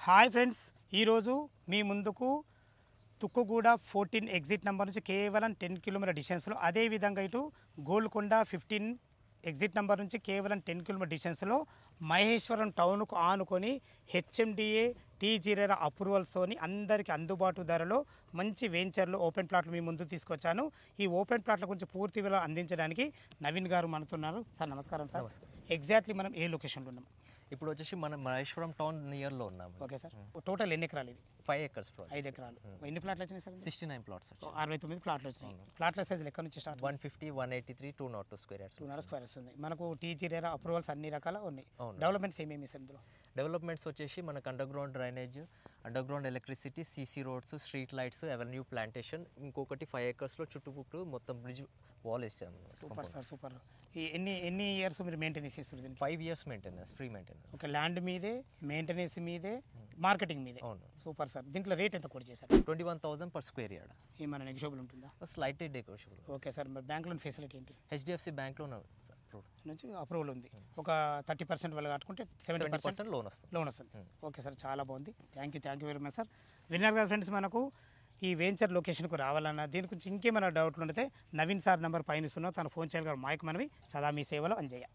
Hi friends, ఈరోజు మీ ముందుకు Tukkuguda 14 exit number నుంచి కేవలం 10 కిలోమీటర్ డిస్టెన్స్లో, అదేవిధంగా ఇటు గోల్కొండ 15 ఎగ్జిట్ నెంబర్ నుంచి కేవలం 10 కిలోమీటర్ డిస్టెన్స్లో మహేశ్వరం టౌన్కు ఆనుకొని హెచ్ఎండిఏ టీ0 అప్రూవల్స్తోని అందరికీ అందుబాటు ధరలో మంచి వెంచర్లు ఓపెన్ ప్లాట్లు మీ ముందు తీసుకొచ్చాను. ఈ ఓపెన్ ప్లాట్ల గురించి పూర్తి వివరాలు అందించడానికి నవీన్ గారు మనతున్నారు. సార్ నమస్కారం. సార్ ఎగ్జాక్ట్లీ మనం ఏ లొకేషన్లో ఉన్నాం? ఇప్పుడు వచ్చేసి మనం మహేశ్వరం టౌన్ నియర్లో ఉన్నాము. ఓకే సార్, టోటల్ ఎన్ని ఎకరాలు ఇది? 5 acres 5 ఎకరాలు. ఎన్ని ప్లాట్లు వచ్చినాయి సార్? 69 plots 69 ప్లాట్లు వచ్చినాయి. ప్లాట్ల సైజులు ఎక్కడి నుంచి స్టార్ట్? 150, 183, 202 square yards. 200 స్క్వేర్స్ ఉంది. మనకు టీ0 అప్రూవల్స్ అన్ని రకాల ఉన్నాయి. డెవలప్మెంట్స్ ఏమేమి సార్ ఇందులో? డెవలప్మెంట్స్ వచ్చేసి మనకు under ground drainage, under ground electricity, CC roads, street lights, avenue plantation, ఇంకొకటి 5 acres చుట్టుపుట్టు మొత్తం బ్రిడ్జ్ వాల్ ఇస్తాము. Super sir, super. ఈ ఎన్ని ఇయర్స్ మీరు మెయింటెనెన్స్ చేస్తారు దీనికి? 5 years maintenance, free maintenance. Okay, land మీదే, మెయింటెనెన్స్ మీదే, మార్కెటింగ్ మీదే. అవును. Super sir. దీంట్లో రేట్ ఎంత కూడా చేశారు? 21,000 per square yard. ఏమైనా నెగోషియబుల్ ఉంటుందా? Slightly negotiable. Okay sir. మరి బ్యాంక్ లోన్ ఫెసిలిటీ ఏంటి? HDFC బ్యాంక్లో నుంచి అప్రూవల్ ఉంది. ఒక 30% వాళ్ళు కట్టుకుంటే 70% లోన్ వస్తుంది. ఓకే సార్, చాలా బాగుంది. Thank you very much sir. విన్నారు కదా ఫ్రెండ్స్, మనకు ఈ వెంచర్ లొకేషన్కు రావాలన్నా దీని గురించి ఇంకేమైనా డౌట్లు ఉంటే నవీన్ సార్ నెంబర్ పైన ఇస్తున్నాం, తను ఫోన్ చేయగలరు. మైక్ మనవి సదా మీ సేవలో అంజయ్య.